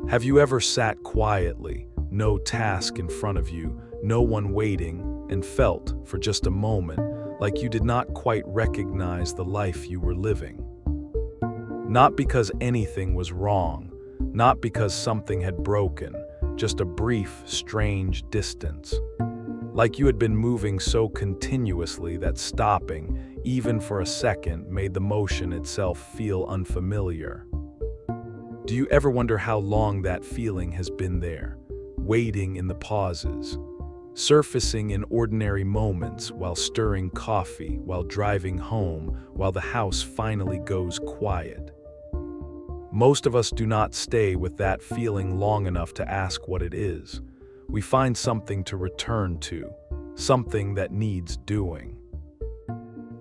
Have you ever sat quietly, no task in front of you, no one waiting, and felt, for just a moment, like you did not quite recognize the life you were living? Not because anything was wrong, not because something had broken, just a brief, strange distance. Like you had been moving so continuously that stopping, even for a second, made the motion itself feel unfamiliar. Do you ever wonder how long that feeling has been there, waiting in the pauses, surfacing in ordinary moments while stirring coffee, while driving home, while the house finally goes quiet? Most of us do not stay with that feeling long enough to ask what it is. We find something to return to, something that needs doing.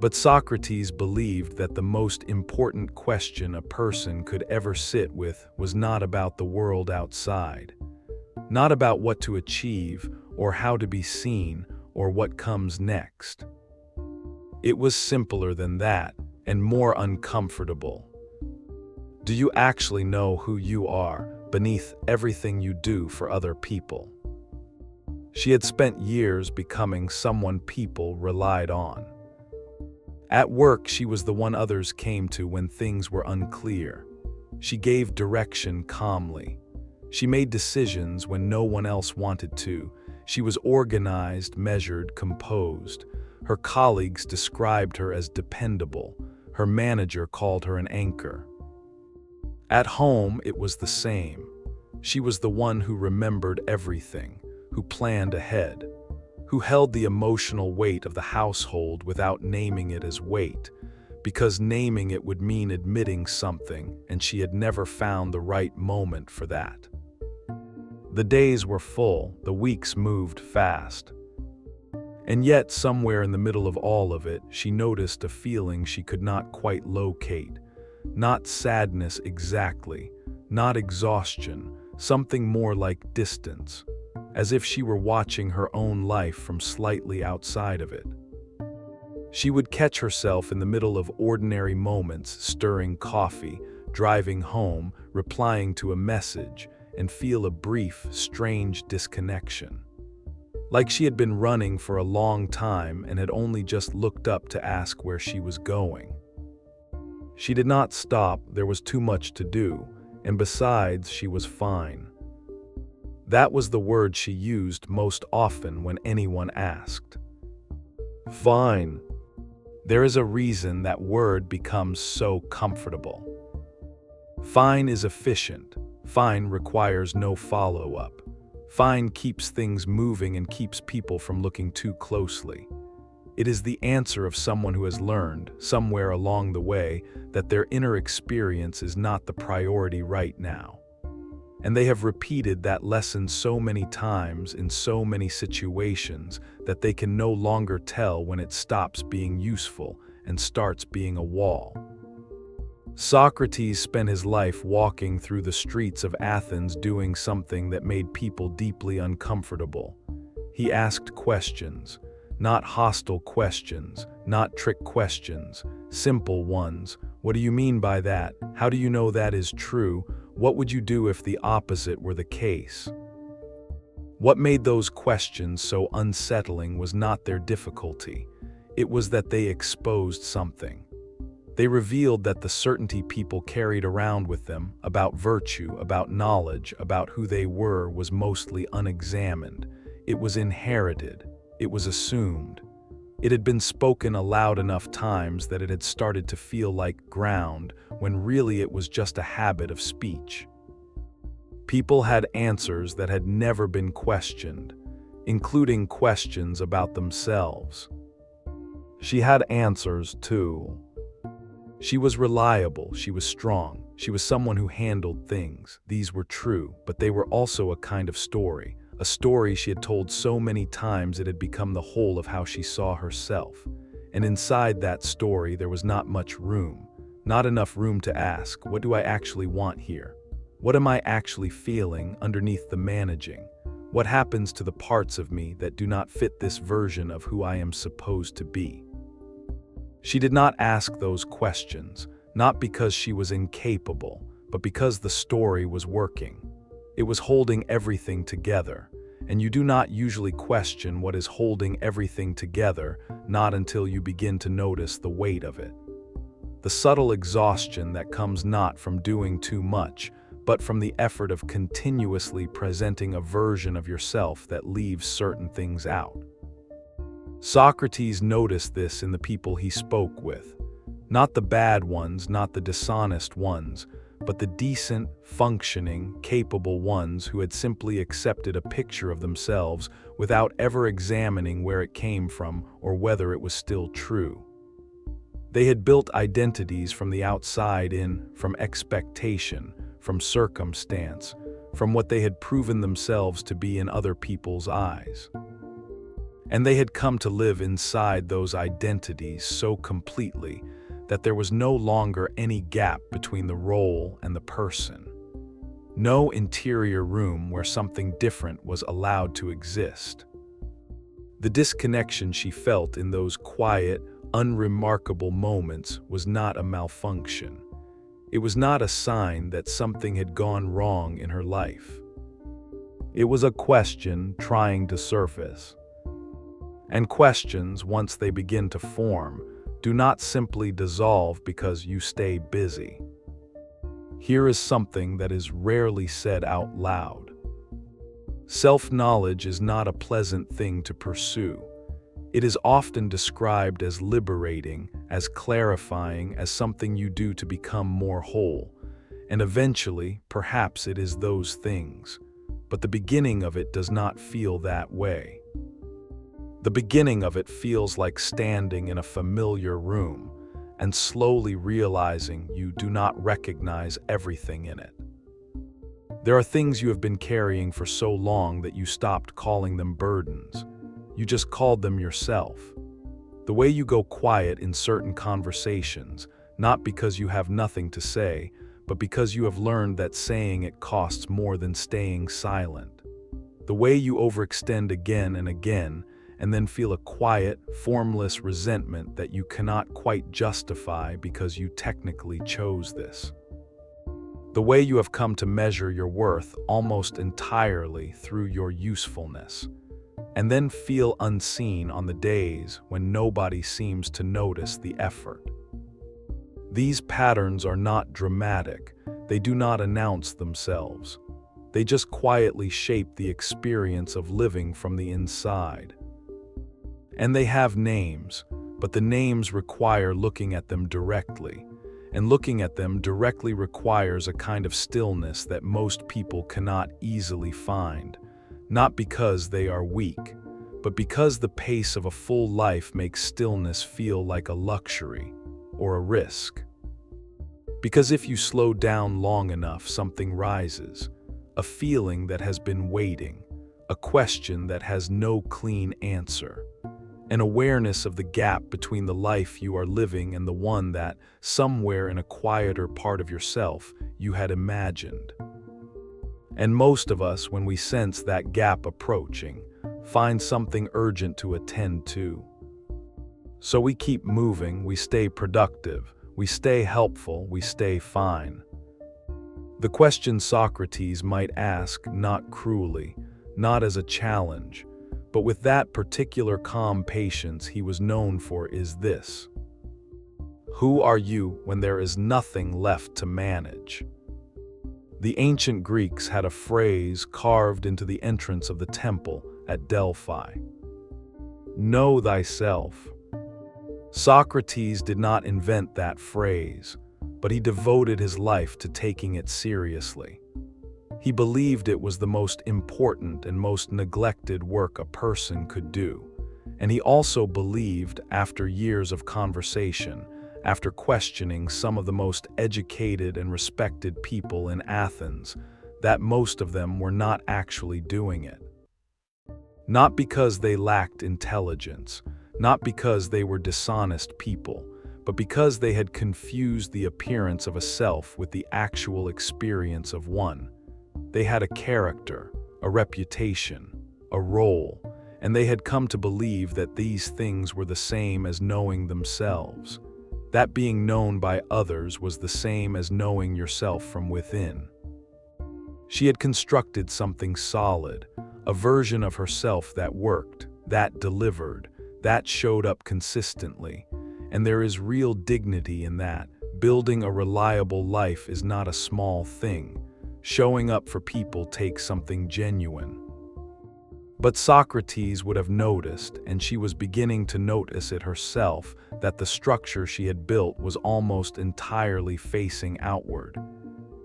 But Socrates believed that the most important question a person could ever sit with was not about the world outside, not about what to achieve or how to be seen or what comes next. It was simpler than that and more uncomfortable. Do you actually know who you are beneath everything you do for other people? She had spent years becoming someone people relied on. At work, she was the one others came to when things were unclear. She gave direction calmly. She made decisions when no one else wanted to. She was organized, measured, composed. Her colleagues described her as dependable. Her manager called her an anchor. At home, it was the same. She was the one who remembered everything, who planned ahead, who held the emotional weight of the household without naming it as weight, because naming it would mean admitting something, and she had never found the right moment for that. The days were full, the weeks moved fast. And yet, somewhere in the middle of all of it, she noticed a feeling she could not quite locate. Not sadness exactly, not exhaustion, something more like distance, as if she were watching her own life from slightly outside of it. She would catch herself in the middle of ordinary moments, stirring coffee, driving home, replying to a message, and feel a brief, strange disconnection. Like she had been running for a long time and had only just looked up to ask where she was going. She did not stop, there was too much to do, and besides, she was fine. That was the word she used most often when anyone asked. Fine. There is a reason that word becomes so comfortable. Fine is efficient. Fine requires no follow-up. Fine keeps things moving and keeps people from looking too closely. It is the answer of someone who has learned, somewhere along the way, that their inner experience is not the priority right now. And they have repeated that lesson so many times in so many situations that they can no longer tell when it stops being useful and starts being a wall. Socrates spent his life walking through the streets of Athens doing something that made people deeply uncomfortable. He asked questions. Not hostile questions, not trick questions, simple ones. What do you mean by that? How do you know that is true? What would you do if the opposite were the case? What made those questions so unsettling was not their difficulty. It was that they exposed something. They revealed that the certainty people carried around with them about virtue, about knowledge, about who they were was mostly unexamined. It was inherited. It was assumed. It had been spoken aloud enough times that it had started to feel like ground, when really it was just a habit of speech. People had answers that had never been questioned, including questions about themselves. She had answers, too. She was reliable, she was strong, she was someone who handled things. These were true, but they were also a kind of story. A story she had told so many times it had become the whole of how she saw herself. And inside that story there was not much room, not enough room to ask, what do I actually want here? What am I actually feeling underneath the managing? What happens to the parts of me that do not fit this version of who I am supposed to be? She did not ask those questions, not because she was incapable, but because the story was working. It was holding everything together, and you do not usually question what is holding everything together, not until you begin to notice the weight of it. The subtle exhaustion that comes not from doing too much, but from the effort of continuously presenting a version of yourself that leaves certain things out. Socrates noticed this in the people he spoke with. Not the bad ones, not the dishonest ones, but the decent, functioning, capable ones who had simply accepted a picture of themselves without ever examining where it came from or whether it was still true. They had built identities from the outside in, from expectation, from circumstance, from what they had proven themselves to be in other people's eyes. And they had come to live inside those identities so completely that there was no longer any gap between the role and the person. No interior room where something different was allowed to exist. The disconnection she felt in those quiet, unremarkable moments was not a malfunction. It was not a sign that something had gone wrong in her life. It was a question trying to surface. And questions, once they begin to form, do not simply dissolve because you stay busy. Here is something that is rarely said out loud. Self-knowledge is not a pleasant thing to pursue. It is often described as liberating, as clarifying, as something you do to become more whole. And eventually, perhaps it is those things. But the beginning of it does not feel that way. The beginning of it feels like standing in a familiar room and slowly realizing you do not recognize everything in it. There are things you have been carrying for so long that you stopped calling them burdens. You just called them yourself. The way you go quiet in certain conversations, not because you have nothing to say, but because you have learned that saying it costs more than staying silent. The way you overextend again and again, and then feel a quiet, formless resentment that you cannot quite justify because you technically chose this. The way you have come to measure your worth almost entirely through your usefulness, and then feel unseen on the days when nobody seems to notice the effort. These patterns are not dramatic. They do not announce themselves. They just quietly shape the experience of living from the inside. And they have names, but the names require looking at them directly. And looking at them directly requires a kind of stillness that most people cannot easily find. Not because they are weak, but because the pace of a full life makes stillness feel like a luxury or a risk. Because if you slow down long enough, something rises, a feeling that has been waiting, a question that has no clean answer. An awareness of the gap between the life you are living and the one that, somewhere in a quieter part of yourself, you had imagined. And most of us, when we sense that gap approaching, find something urgent to attend to. So we keep moving, we stay productive, we stay helpful, we stay fine. The question Socrates might ask, not cruelly, not as a challenge, but with that particular calm patience he was known for, is this: who are you when there is nothing left to manage? The ancient Greeks had a phrase carved into the entrance of the temple at Delphi. Know thyself. Socrates did not invent that phrase, but he devoted his life to taking it seriously. He believed it was the most important and most neglected work a person could do. And he also believed, after years of conversation, after questioning some of the most educated and respected people in Athens, that most of them were not actually doing it. Not because they lacked intelligence, not because they were dishonest people, but because they had confused the appearance of a self with the actual experience of one. They had a character, a reputation, a role, and they had come to believe that these things were the same as knowing themselves. That being known by others was the same as knowing yourself from within. She had constructed something solid, a version of herself that worked, that delivered, that showed up consistently. And there is real dignity in that. Building a reliable life is not a small thing. Showing up for people takes something genuine. But Socrates would have noticed, and she was beginning to notice it herself, that the structure she had built was almost entirely facing outward.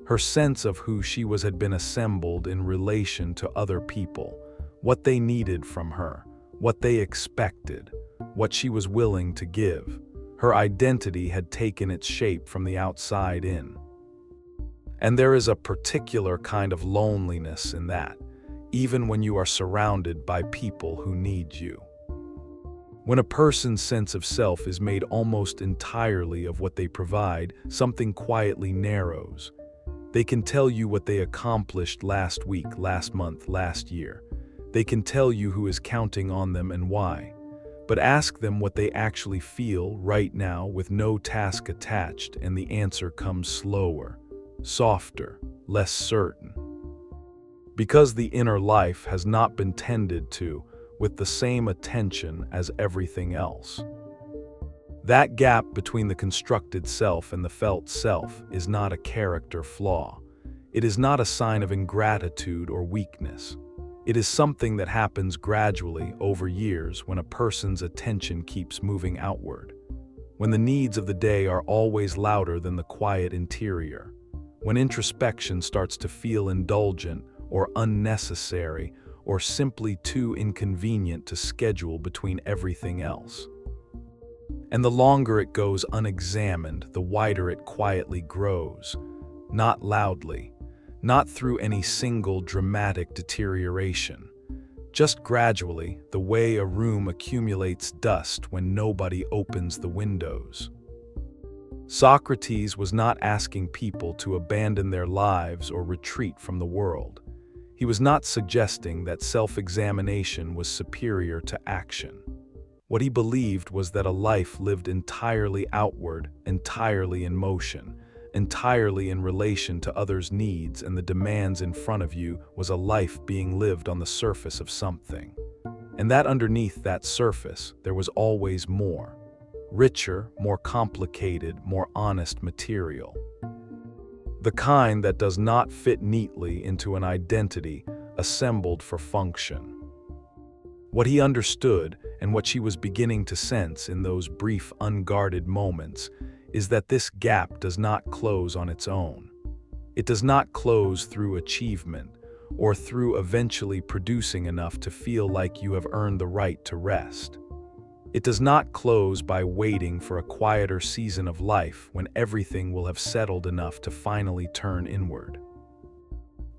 Her sense of who she was had been assembled in relation to other people, what they needed from her, what they expected, what she was willing to give. Her identity had taken its shape from the outside in. And there is a particular kind of loneliness in that, even when you are surrounded by people who need you. When a person's sense of self is made almost entirely of what they provide, something quietly narrows. They can tell you what they accomplished last week, last month, last year. They can tell you who is counting on them and why. But ask them what they actually feel right now with no task attached, and the answer comes slower, softer, less certain. Because the inner life has not been tended to with the same attention as everything else. That gap between the constructed self and the felt self is not a character flaw. It is not a sign of ingratitude or weakness. It is something that happens gradually over years when a person's attention keeps moving outward. When the needs of the day are always louder than the quiet interior. When introspection starts to feel indulgent or unnecessary or simply too inconvenient to schedule between everything else. And the longer it goes unexamined, the wider it quietly grows, not loudly, not through any single dramatic deterioration, just gradually, the way a room accumulates dust when nobody opens the windows. Socrates was not asking people to abandon their lives or retreat from the world. He was not suggesting that self-examination was superior to action. What he believed was that a life lived entirely outward, entirely in motion, entirely in relation to others' needs and the demands in front of you was a life being lived on the surface of something. And that underneath that surface, there was always more. Richer, more complicated, more honest material. The kind that does not fit neatly into an identity assembled for function. What he understood, and what she was beginning to sense in those brief, unguarded moments, is that this gap does not close on its own. It does not close through achievement, or through eventually producing enough to feel like you have earned the right to rest. It does not close by waiting for a quieter season of life when everything will have settled enough to finally turn inward.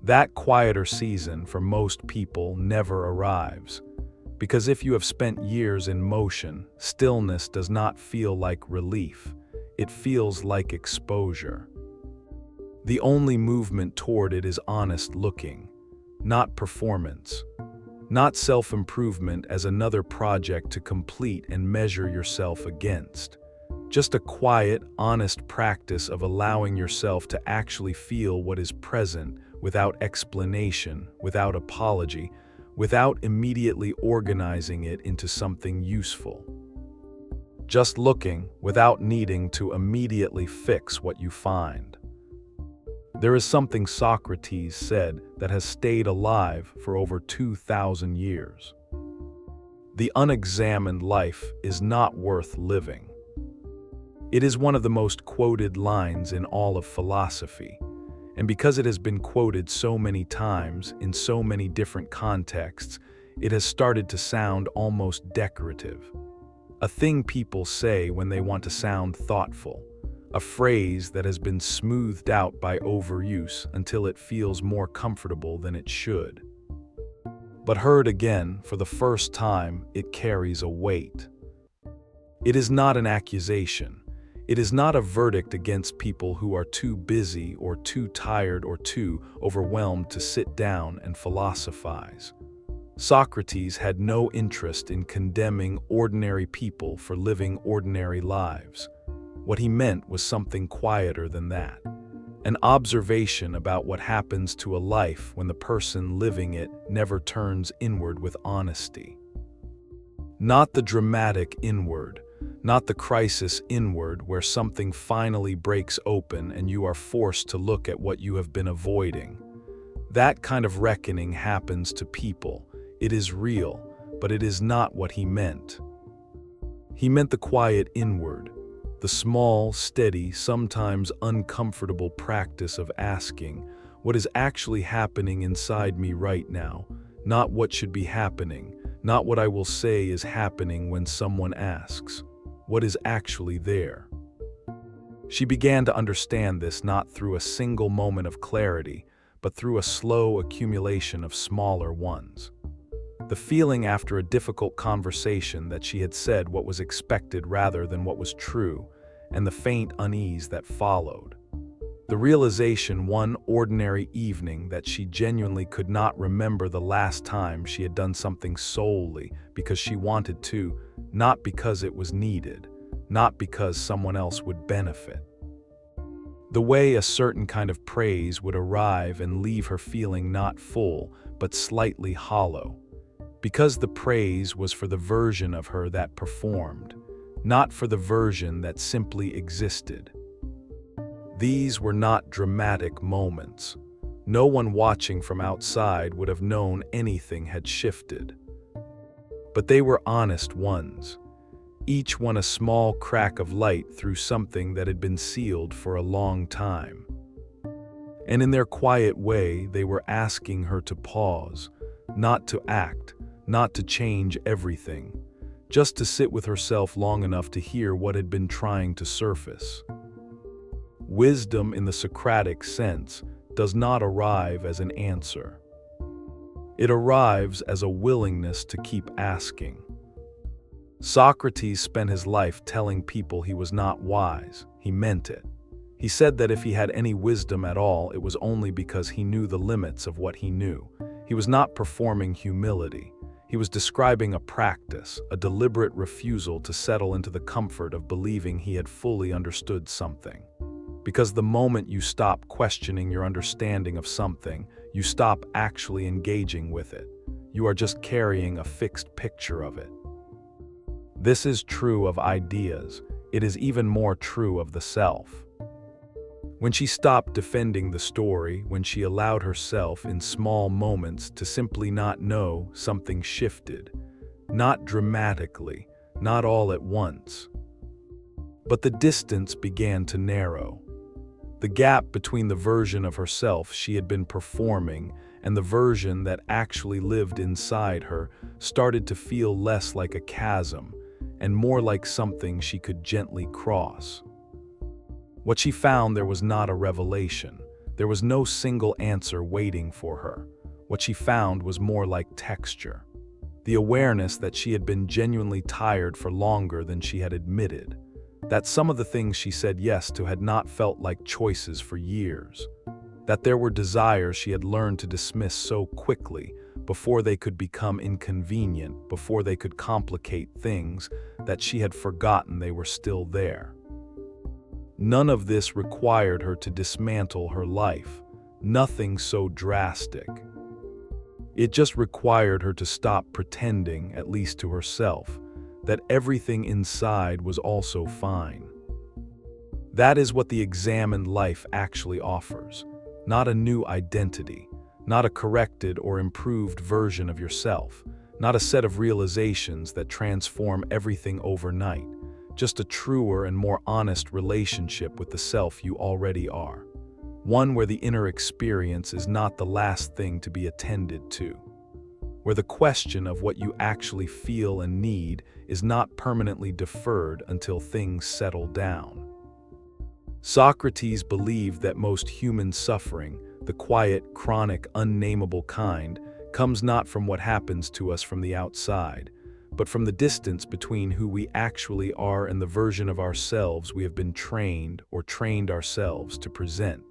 That quieter season for most people never arrives. Because if you have spent years in motion, stillness does not feel like relief. It feels like exposure. The only movement toward it is honest looking, not performance, not self-improvement as another project to complete and measure yourself against. Just a quiet, honest practice of allowing yourself to actually feel what is present without explanation, without apology, without immediately organizing it into something useful. Just looking without needing to immediately fix what you find. There is something Socrates said that has stayed alive for over 2,000 years. The unexamined life is not worth living. It is one of the most quoted lines in all of philosophy. And because it has been quoted so many times in so many different contexts, it has started to sound almost decorative. A thing people say when they want to sound thoughtful. A phrase that has been smoothed out by overuse until it feels more comfortable than it should. But heard again, for the first time, it carries a weight. It is not an accusation. It is not a verdict against people who are too busy or too tired or too overwhelmed to sit down and philosophize. Socrates had no interest in condemning ordinary people for living ordinary lives. What he meant was something quieter than that. An observation about what happens to a life when the person living it never turns inward with honesty. Not the dramatic inward, not the crisis inward where something finally breaks open and you are forced to look at what you have been avoiding. That kind of reckoning happens to people. It is real, but it is not what he meant. He meant the quiet inward, the small, steady, sometimes uncomfortable practice of asking, what is actually happening inside me right now, not what should be happening, not what I will say is happening when someone asks, what is actually there. She began to understand this not through a single moment of clarity, but through a slow accumulation of smaller ones. The feeling after a difficult conversation that she had said what was expected rather than what was true, and the faint unease that followed. The realization one ordinary evening that she genuinely could not remember the last time she had done something solely because she wanted to, not because it was needed, not because someone else would benefit. The way a certain kind of praise would arrive and leave her feeling not full, but slightly hollow. Because the praise was for the version of her that performed, not for the version that simply existed. These were not dramatic moments. No one watching from outside would have known anything had shifted. But they were honest ones, each one a small crack of light through something that had been sealed for a long time. And in their quiet way, they were asking her to pause, not to act, not to change everything, just to sit with herself long enough to hear what had been trying to surface. Wisdom in the Socratic sense does not arrive as an answer. It arrives as a willingness to keep asking. Socrates spent his life telling people he was not wise. He meant it. He said that if he had any wisdom at all, it was only because he knew the limits of what he knew. He was not performing humility. He was describing a practice, a deliberate refusal to settle into the comfort of believing he had fully understood something. Because the moment you stop questioning your understanding of something, you stop actually engaging with it. You are just carrying a fixed picture of it. This is true of ideas. It is even more true of the self. When she stopped defending the story, when she allowed herself in small moments to simply not know, something shifted. Not dramatically, not all at once. But the distance began to narrow. The gap between the version of herself she had been performing and the version that actually lived inside her started to feel less like a chasm and more like something she could gently cross. What she found there was not a revelation. There was no single answer waiting for her. What she found was more like texture. The awareness that she had been genuinely tired for longer than she had admitted. That some of the things she said yes to had not felt like choices for years. That there were desires she had learned to dismiss so quickly before they could become inconvenient, before they could complicate things, that she had forgotten they were still there. None of this required her to dismantle her life, nothing so drastic. It just required her to stop pretending, at least to herself, that everything inside was also fine. That is what the examined life actually offers, not a new identity, not a corrected or improved version of yourself, not a set of realizations that transform everything overnight, just a truer and more honest relationship with the self you already are. One where the inner experience is not the last thing to be attended to. Where the question of what you actually feel and need is not permanently deferred until things settle down. Socrates believed that most human suffering, the quiet, chronic, unnameable kind, comes not from what happens to us from the outside, but from the distance between who we actually are and the version of ourselves we have been trained or trained ourselves to present.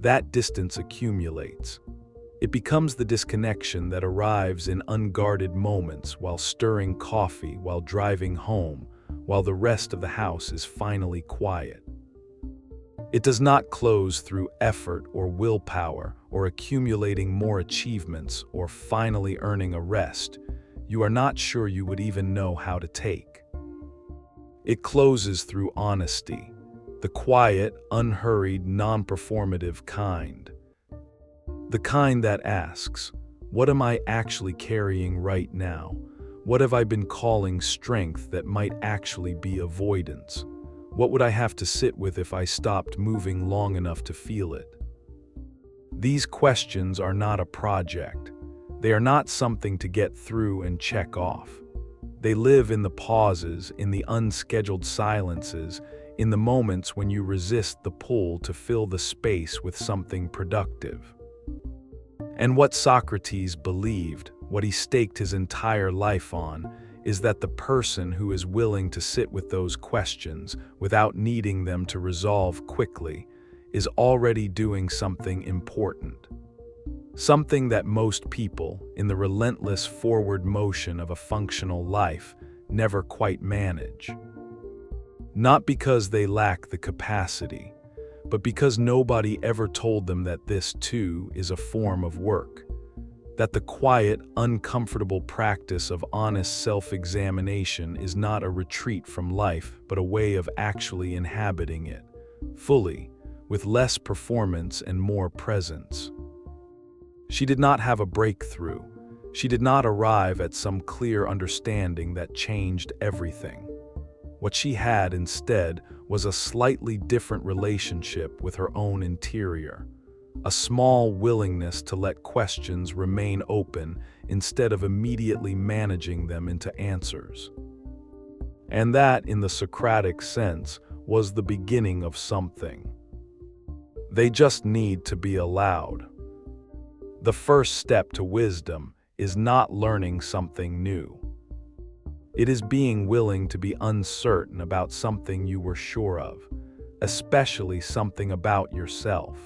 That distance accumulates. It becomes the disconnection that arrives in unguarded moments while stirring coffee, while driving home, while the rest of the house is finally quiet. It does not close through effort or willpower or accumulating more achievements or finally earning a rest you are not sure you would even know how to take. It closes through honesty, the quiet, unhurried, non-performative kind. The kind that asks, what am I actually carrying right now? What have I been calling strength that might actually be avoidance? What would I have to sit with if I stopped moving long enough to feel it? These questions are not a project. They are not something to get through and check off. They live in the pauses, in the unscheduled silences, in the moments when you resist the pull to fill the space with something productive. And what Socrates believed, what he staked his entire life on, is that the person who is willing to sit with those questions without needing them to resolve quickly is already doing something important. Something that most people, in the relentless forward motion of a functional life, never quite manage. Not because they lack the capacity, but because nobody ever told them that this too is a form of work. That the quiet, uncomfortable practice of honest self-examination is not a retreat from life, but a way of actually inhabiting it, fully, with less performance and more presence. She did not have a breakthrough. She did not arrive at some clear understanding that changed everything. What she had instead was a slightly different relationship with her own interior, a small willingness to let questions remain open instead of immediately managing them into answers. And that, in the Socratic sense, was the beginning of something. They just need to be allowed. The first step to wisdom is not learning something new. It is being willing to be uncertain about something you were sure of, especially something about yourself.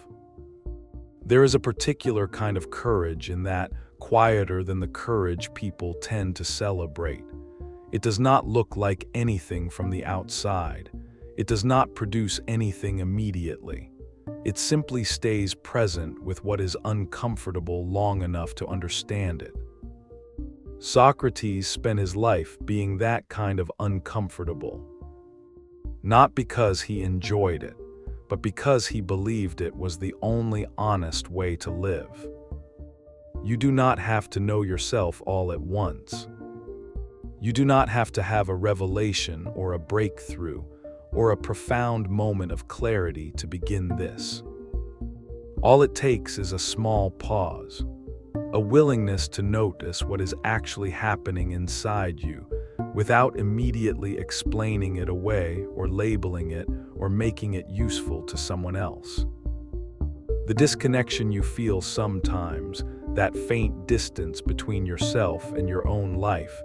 There is a particular kind of courage in that, quieter than the courage people tend to celebrate. It does not look like anything from the outside. It does not produce anything immediately. It simply stays present with what is uncomfortable long enough to understand it. Socrates spent his life being that kind of uncomfortable. Not because he enjoyed it, but because he believed it was the only honest way to live. You do not have to know yourself all at once. You do not have to have a revelation or a breakthrough or a profound moment of clarity to begin this. All it takes is a small pause, a willingness to notice what is actually happening inside you without immediately explaining it away or labeling it or making it useful to someone else. The disconnection you feel sometimes, that faint distance between yourself and your own life,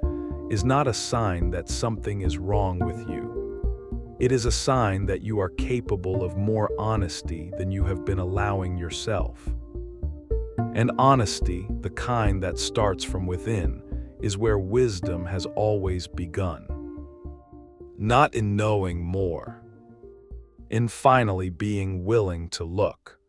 is not a sign that something is wrong with you. It is a sign that you are capable of more honesty than you have been allowing yourself. And honesty, the kind that starts from within, is where wisdom has always begun. Not in knowing more, in finally being willing to look.